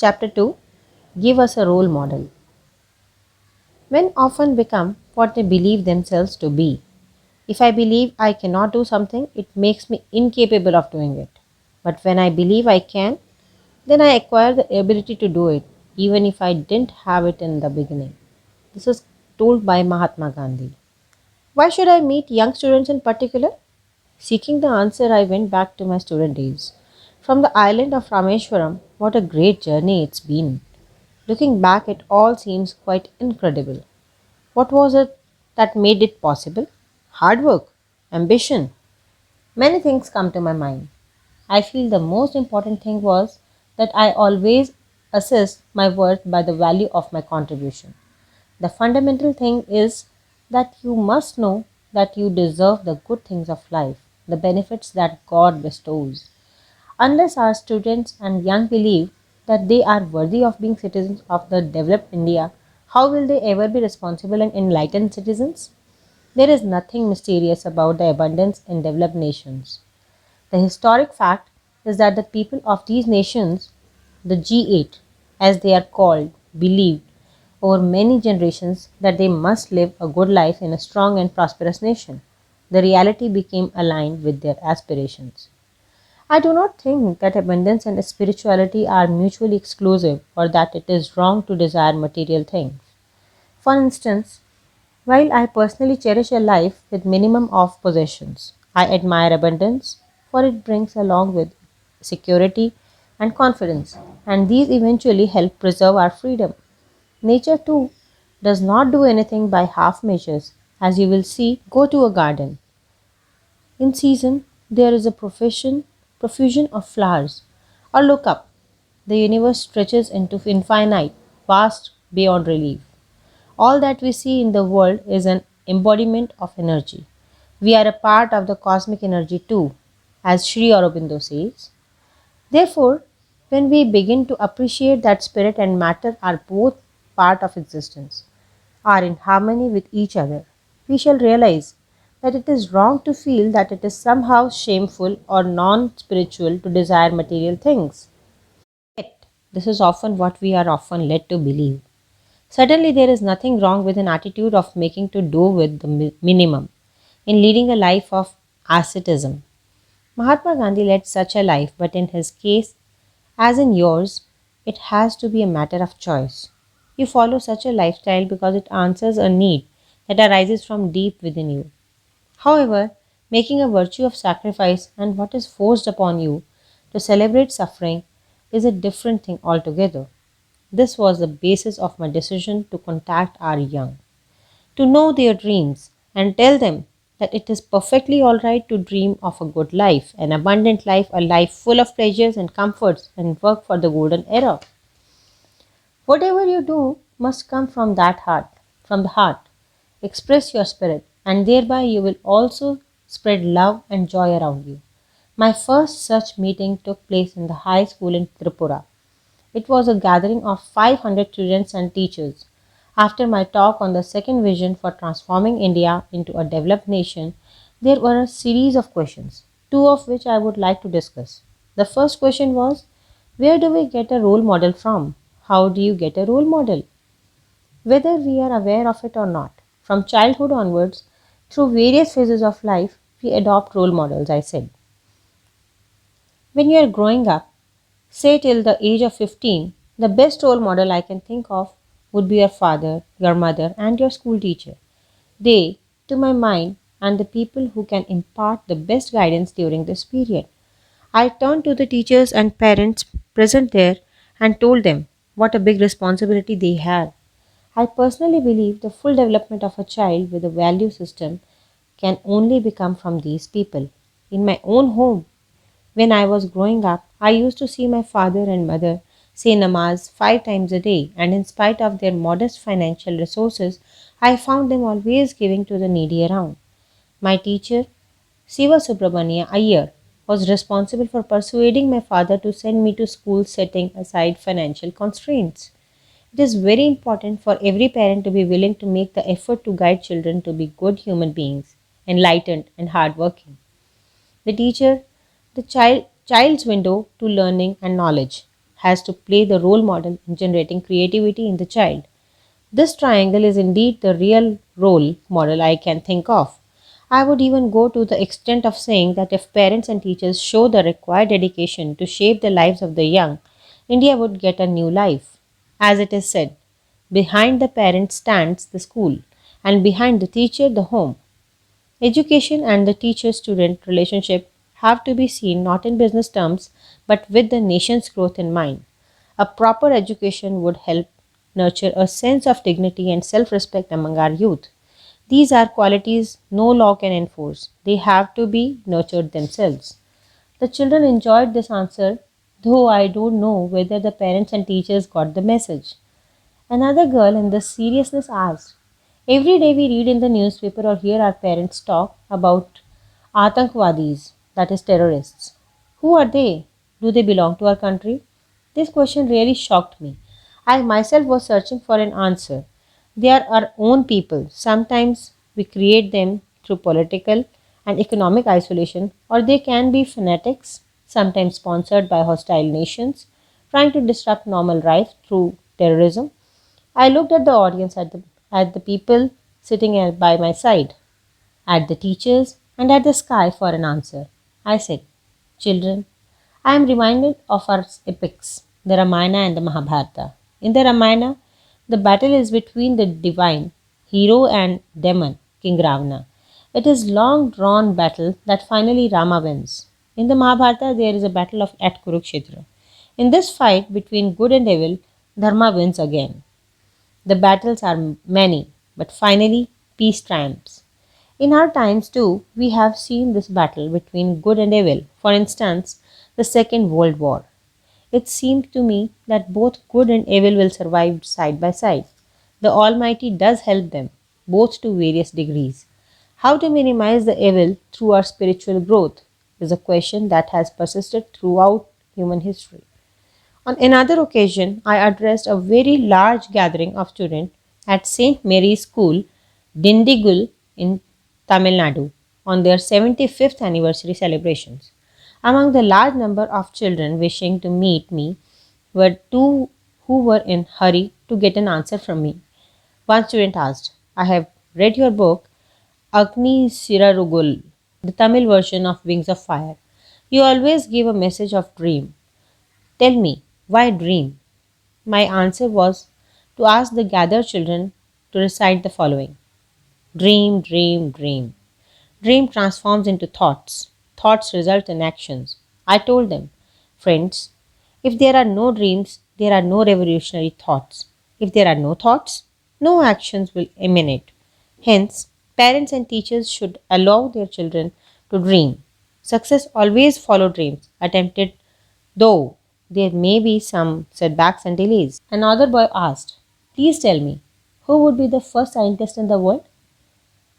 Chapter 2. Give us a role model. Men often become what they believe themselves to be. If I believe I cannot do something, it makes me incapable of doing it. But when I believe I can, then I acquire the ability to do it, even if I didn't have it in the beginning. This is told by Mahatma Gandhi. Why should I meet young students in particular? Seeking the answer, I went back to my student days. From the island of Rameshwaram, what a great journey it's been. Looking back, it all seems quite incredible. What was it that made it possible? Hard work, ambition. Many things come to my mind. I feel the most important thing was that I always assessed my worth by the value of my contribution. The fundamental thing is that you must know that you deserve the good things of life, the benefits that God bestows. Unless our students and young believe that they are worthy of being citizens of the developed India, how will they ever be responsible and enlightened citizens? There is nothing mysterious about the abundance in developed nations. The historic fact is that the people of these nations, the G8 as they are called, believed over many generations that they must live a good life in a strong and prosperous nation. The reality became aligned with their aspirations. I do not think that abundance and spirituality are mutually exclusive or that it is wrong to desire material things. For instance, while I personally cherish a life with minimum of possessions, I admire abundance for it brings along with security and confidence, and these eventually help preserve our freedom. Nature too does not do anything by half measures. As you will see, go to a garden. In season, there is a profusion of flowers. Or look up. The universe stretches into infinite, vast beyond relief. All that we see in the world is an embodiment of energy. We are a part of the cosmic energy too, as Sri Aurobindo says. Therefore, when we begin to appreciate that spirit and matter are both part of existence, are in harmony with each other, we shall realize that it is wrong to feel that it is somehow shameful or non spiritual to desire material things. Yet, this is often what we are often led to believe. Certainly, there is nothing wrong with an attitude of making to do with the minimum in leading a life of asceticism. Mahatma Gandhi led such a life, but in his case, as in yours, it has to be a matter of choice. You follow such a lifestyle because it answers a need that arises from deep within you. However, making a virtue of sacrifice and what is forced upon you to celebrate suffering is a different thing altogether. This was the basis of my decision to contact our young, to know their dreams and tell them that it is perfectly all right to dream of a good life, an abundant life, a life full of pleasures and comforts, and work for the golden era. Whatever you do must come from that heart, from the heart. Express your spirit, and thereby you will also spread love and joy around you. My first such meeting took place in the high school in Tripura. It was a gathering of 500 students and teachers. After my talk on the second vision for transforming India into a developed nation, there were a series of questions, two of which I would like to discuss. The first question was, where do we get a role model from? How do you get a role model? Whether we are aware of it or not, from childhood onwards, through various phases of life, we adopt role models, I said. When you are growing up, say till the age of 15, the best role model I can think of would be your father, your mother, and your school teacher. They, to my mind, and the people who can impart the best guidance during this period. I turned to the teachers and parents present there and told them what a big responsibility they had. I personally believe the full development of a child with a value system can only become from these people. In my own home, when I was growing up, I used to see my father and mother say namaz 5 times a day, and in spite of their modest financial resources, I found them always giving to the needy around. My teacher, Siva Subramania Iyer, was responsible for persuading my father to send me to school setting aside financial constraints. It is very important for every parent to be willing to make the effort to guide children to be good human beings, enlightened and hardworking. The teacher, the child's window to learning and knowledge. has to play the role model in generating creativity in the child. This triangle is indeed the real role model I can think of. I would even go to the extent of saying that if parents and teachers show the required dedication to shape the lives of the young, India would get a new life. As it is said, behind the parent stands the school, and behind the teacher, the home. Education and the teacher student relationship have to be seen not in business terms but with the nation's growth in mind. A proper education would help nurture a sense of dignity and self respect among our youth. These are qualities no law can enforce, they have to be nurtured themselves. The children enjoyed this answer, though I don't know whether the parents and teachers got the message. Another girl in the seriousness asked, every day we read in the newspaper or hear our parents talk about Atankwadis, that is terrorists. Who are they? Do they belong to our country? This question really shocked me. I myself was searching for an answer. They are our own people. Sometimes we create them through political and economic isolation, or they can be fanatics, sometimes sponsored by hostile nations, trying to disrupt normal life through terrorism. I looked at the audience, at the people sitting by my side, at the teachers, and at the sky for an answer. I said, children, I am reminded of our epics, the Ramayana and the Mahabharata. In the Ramayana, the battle is between the divine hero and demon, King Ravana. It is long drawn battle that finally Rama wins. In the Mahabharata, there is a battle at Kurukshetra. In this fight between good and evil, Dharma wins again. The battles are many, but finally peace triumphs. In our times too, we have seen this battle between good and evil. For instance, the Second World War. It seemed to me that both good and evil will survive side by side. The Almighty does help them, both to various degrees. How to minimize the evil through our spiritual growth is a question that has persisted throughout human history. On another occasion, I addressed a very large gathering of students at St. Mary's School, Dindigul in Tamil Nadu, on their 75th anniversary celebrations. Among the large number of children wishing to meet me were two who were in hurry to get an answer from me. One student asked, I have read your book, Agni Sirarugul, the Tamil version of Wings of Fire. You always give a message of dream. Tell me, why dream? My answer was to ask the gathered children to recite the following: Dream, dream, dream. Dream transforms into thoughts. Thoughts result in actions. I told them, friends, if there are no dreams, there are no revolutionary thoughts. If there are no thoughts, no actions will emanate. Hence, parents and teachers should allow their children to dream. Success always follows dreams, attempted though there may be some setbacks and delays. Another boy asked, please tell me, who would be the first scientist in the world?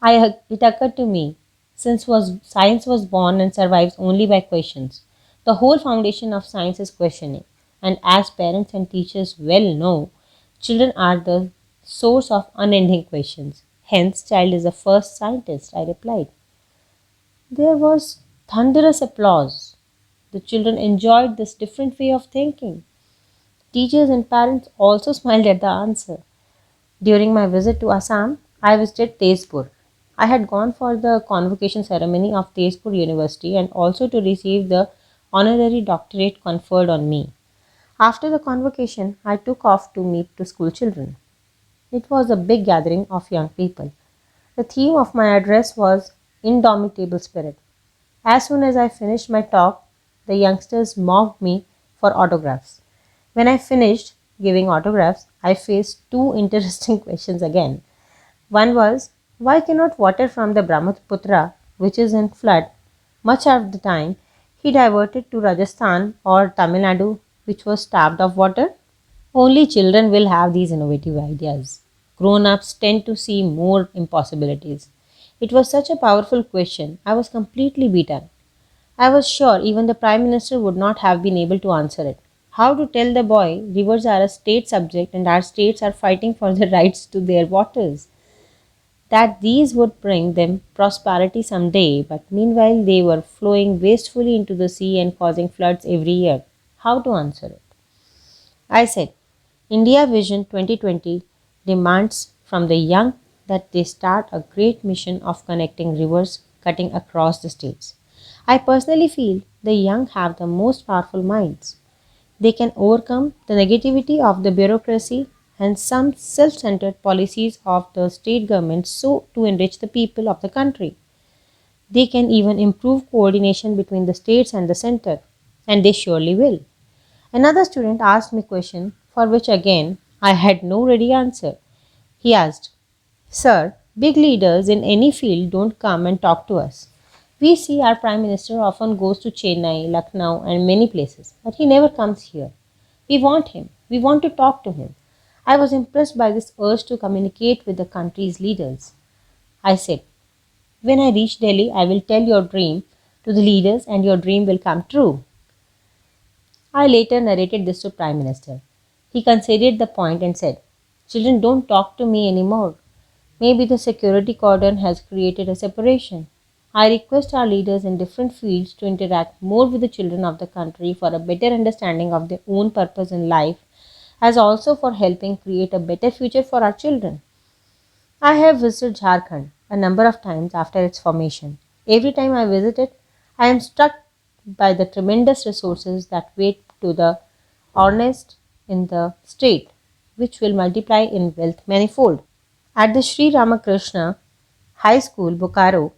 It occurred to me, since science was born and survives only by questions. The whole foundation of science is questioning, and as parents and teachers well know, children are the source of unending questions. Hence, child is the first scientist, I replied. There was thunderous applause. The children enjoyed this different way of thinking. Teachers and parents also smiled at the answer. During my visit to Assam, I visited Tezpur. I had gone for the convocation ceremony of Tezpur University and also to receive the honorary doctorate conferred on me. After the convocation, I took off to meet the school children. It was a big gathering of young people. The theme of my address was Indomitable Spirit. As soon as I finished my talk, the youngsters mocked me for autographs. When I finished giving autographs, I faced two interesting questions again. One was, why cannot water from the Brahmaputra, which is in flood, much of the time, he diverted to Rajasthan or Tamil Nadu, which was starved of water? Only children will have these innovative ideas. Grown ups tend to see more impossibilities. It was such a powerful question, I was completely beaten. I was sure even the Prime Minister would not have been able to answer it. How to tell the boy rivers are a state subject and our states are fighting for the rights to their waters? That these would bring them prosperity some day, but meanwhile they were flowing wastefully into the sea and causing floods every year. How to answer it? I said, India Vision 2020 demands from the young that they start a great mission of connecting rivers cutting across the states. I personally feel the young have the most powerful minds. They can overcome the negativity of the bureaucracy and some self centered policies of the state governments so to enrich the people of the country. They can even improve coordination between the states and the center, and they surely will. Another student asked me a question for which again I had no ready answer. He asked, Sir, big leaders in any field don't come and talk to us. We see our Prime Minister often goes to Chennai, Lucknow, and many places, but he never comes here. We want him. We want to talk to him. I was impressed by this urge to communicate with the country's leaders. I said, When I reach Delhi, I will tell your dream to the leaders and your dream will come true. I later narrated this to Prime Minister. He considered the point and said, Children don't talk to me anymore. Maybe the security cordon has created a separation. I request our leaders in different fields to interact more with the children of the country for a better understanding of their own purpose in life, as also for helping create a better future for our children. I have visited Jharkhand a number of times after its formation. Every time I visit it, I am struck by the tremendous resources that wait to the honest in the state, which will multiply in wealth manifold. At the Sri Ramakrishna High School, Bokaro,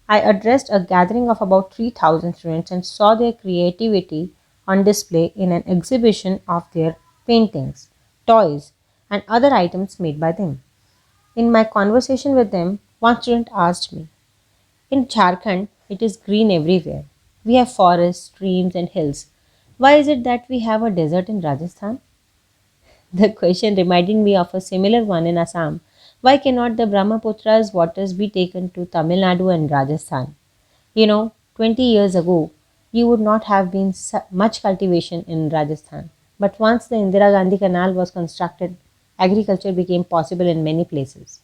I addressed a gathering of about 3,000 students and saw their creativity on display in an exhibition of their paintings, toys, and other items made by them. In my conversation with them, one student asked me, In Jharkhand, it is green everywhere. We have forests, streams, and hills. Why is it that we have a desert in Rajasthan? The question reminded me of a similar one in Assam. Why cannot the Brahmaputra's waters be taken to Tamil Nadu and Rajasthan? 20 years ago, you would not have been much cultivation in Rajasthan. But once the Indira Gandhi Canal was constructed, agriculture became possible in many places.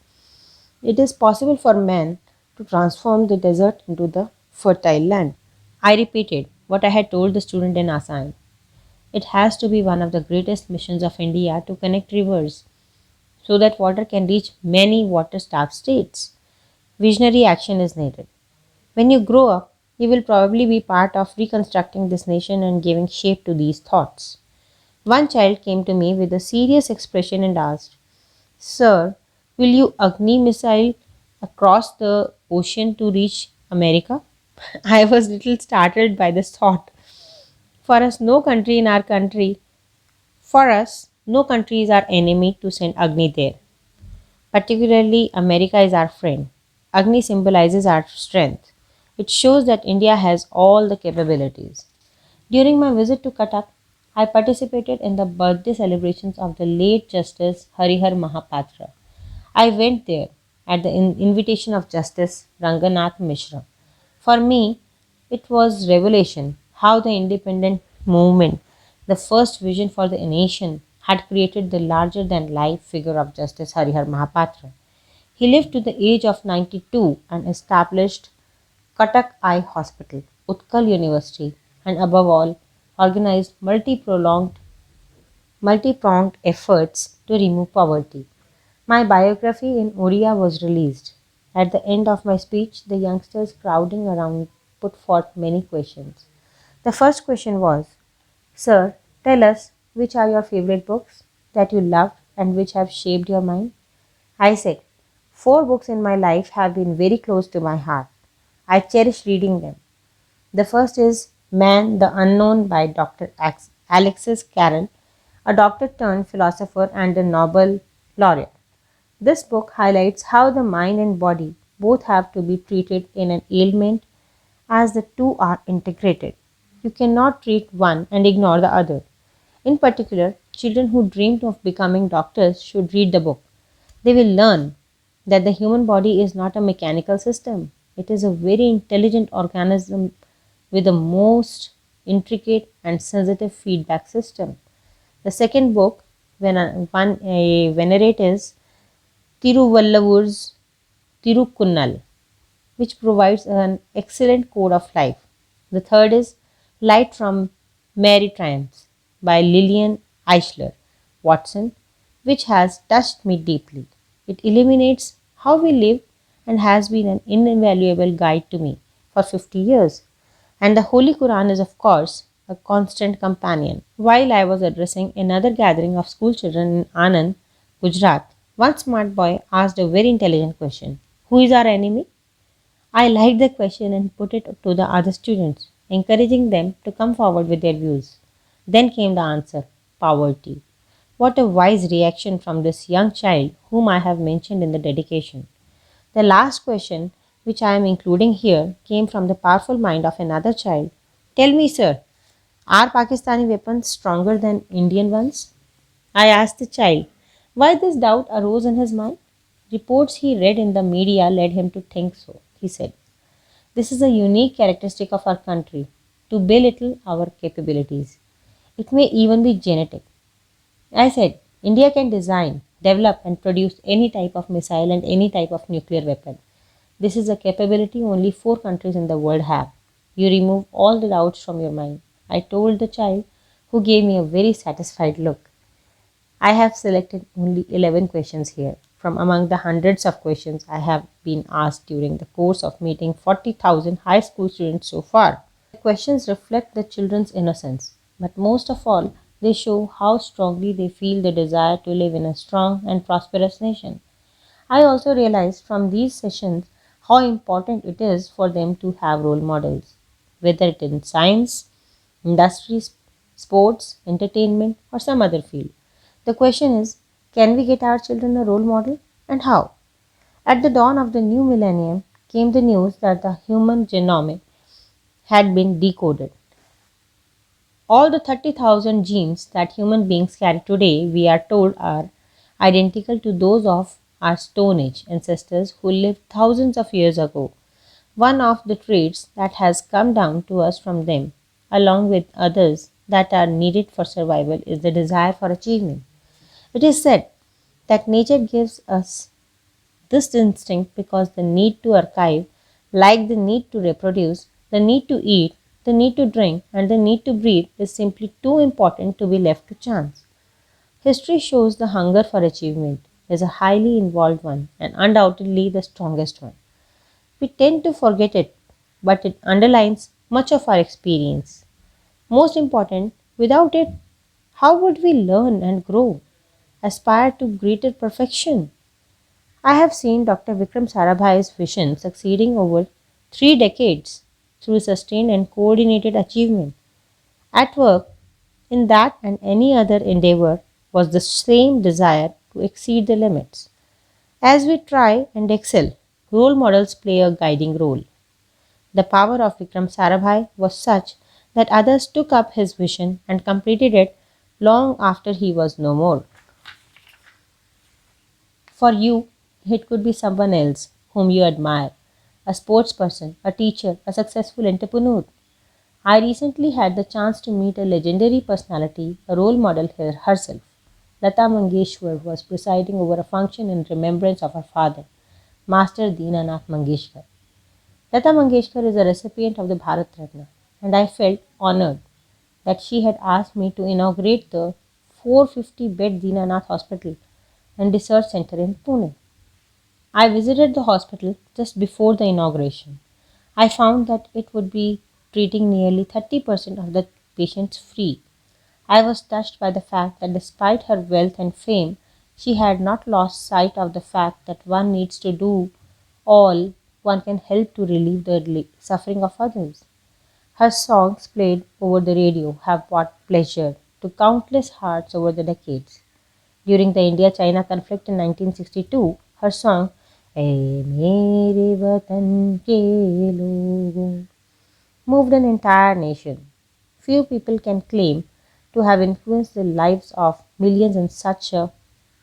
It is possible for man to transform the desert into the fertile land. I repeated what I had told the student in Assam. It has to be one of the greatest missions of India to connect rivers so that water can reach many water starved states. Visionary action is needed. When you grow up, you will probably be part of reconstructing this nation and giving shape to these thoughts. One child came to me with a serious expression and asked, Sir, will you Agni missile across the ocean to reach America? I was little startled by this thought. For us, no country in our country, for us, no country is our enemy to send Agni there. Particularly, America is our friend. Agni symbolizes our strength. It shows that India has all the capabilities. During my visit to Cuttack, I participated in the birthday celebrations of the late Justice Harihar Mahapatra. I went there at the invitation of Justice Ranganath Mishra. For me, it was revelation how the independent movement, the first vision for the nation, had created the larger than life figure of Justice Harihar Mahapatra. He lived to the age of 92 and established Cuttack Eye Hospital, Utkal University, and above all, organized multi-pronged efforts to remove poverty. My biography in Oriya was released. At the end of my speech, the youngsters crowding around put forth many questions. The first question was, Sir, tell us which are your favorite books that you loved and which have shaped your mind? I said, Four books in my life have been very close to my heart. I cherish reading them. The first is Man the Unknown by Dr. Alexis Carrel, a doctor turned philosopher and a Nobel laureate. This book highlights how the mind and body both have to be treated in an ailment as the two are integrated. You cannot treat one and ignore the other. In particular, children who dream of becoming doctors should read the book. They will learn that the human body is not a mechanical system. It is a very intelligent organism with the most intricate and sensitive feedback system. The second book, one a venerate is Tiruvallur's Tirukunnal, which provides an excellent code of life. The third is Light from Mary Triumphs by Lillian Eichler. Watson, which has touched me deeply. It illuminates how we live and has been an invaluable guide to me for 50 years. And the Holy Quran is, of course, a constant companion. While I was addressing another gathering of school children in Anand, Gujarat, one smart boy asked a very intelligent question: Who is our enemy? I liked the question and put it to the other students, encouraging them to come forward with their views. Then came the answer: poverty. What a wise reaction from this young child whom I have mentioned in the dedication. The last question, which I am including here, came from the powerful mind of another child. Tell me, sir, are Pakistani weapons stronger than Indian ones? I asked the child why this doubt arose in his mind. Reports he read in the media led him to think so, he said. This is a unique characteristic of our country, to belittle our capabilities. It may even be genetic. I said, India can design, develop, and produce any type of missile and any type of nuclear weapon. This is a capability only 4 countries in the world have. You remove all the doubts from your mind. I told the child, who gave me a very satisfied look. I have selected only 11 questions here from among the hundreds of questions I have been asked during the course of meeting 40,000 high school students so far. The questions reflect the children's innocence, but most of all, they show how strongly they feel the desire to live in a strong and prosperous nation. I also realized from these sessions how important it is for them to have role models, whether it in science, industries, sports, entertainment, or some other field. The question is, can we get our children a role model, and how? At the dawn of the new millennium came the news that the human genome had been decoded. All the 30,000 genes that human beings carry today, we are told, are identical to those of our Stone Age ancestors who lived thousands of years ago. One of the traits that has come down to us from them, along with others that are needed for survival, is the desire for achievement. It is said that nature gives us this instinct because the need to archive, like the need to reproduce, the need to eat, the need to drink, and the need to breathe, is simply too important to be left to chance. History shows the hunger for achievement is a highly involved one and undoubtedly the strongest one. We tend to forget it, but it underlines much of our experience. Most important, without it, how would we learn and grow, aspire to greater perfection? I have seen Dr. Vikram Sarabhai's vision succeeding over 3 decades through sustained and coordinated achievement. At work, in that and any other endeavor, was the same desire to exceed the limits. As we try and excel, role models play a guiding role. The power of Vikram Sarabhai was such that others took up his vision and completed it long after he was no more. For you, it could be someone else whom you admire, a sportsperson, a teacher, a successful entrepreneur. I recently had the chance to meet a legendary personality, a role model herself. Lata Mangeshwar was presiding over a function in remembrance of her father, Master Deenanath Mangeshkar. Lata Mangeshkar is a recipient of the Bharat Ratna, and I felt honored that she had asked me to inaugurate the 450-bed Deenanath Hospital and Research Center in Pune. I visited the hospital just before the inauguration. I found that it would be treating nearly 30% of the patients free. I was touched by the fact that despite her wealth and fame, she had not lost sight of the fact that one needs to do all one can help to relieve the suffering of others. Her songs played over the radio have brought pleasure to countless hearts over the decades. During the India-China conflict in 1962, her song "ऐ मेरे वतन के लोगों" moved an entire nation. Few people can claim to have influenced the lives of millions in such a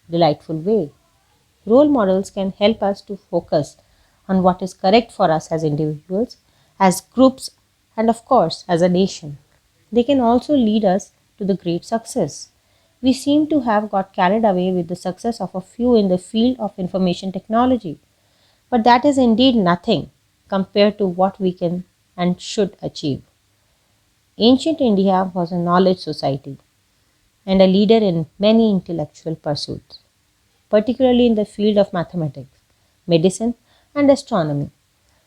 delightful way. Role models can help us to focus on what is correct for us as individuals, as groups, and of course as a nation. They can also lead us to the great success. We seem to have got carried away with the success of a few in the field of information technology, but that is indeed nothing compared to what we can and should achieve. Ancient India was a knowledge society. and a leader in many intellectual pursuits, particularly in the field of mathematics, medicine, and astronomy.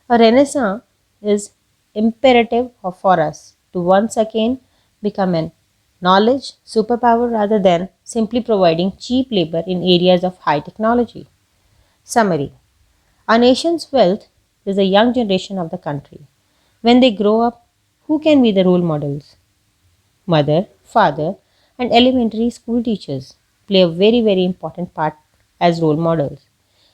A renaissance is imperative for us to once again become an knowledge superpower rather than simply providing cheap labor in areas of high technology. Summary: our nation's wealth is the young generation of the country. When they grow up, who can be the role models? Mother, father, and elementary school teachers play a very important part as role models.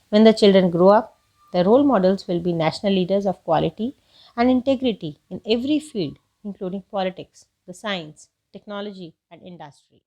When the children grow up, the role models will be national leaders of quality and integrity in every field, including politics, the science, technology, and industry.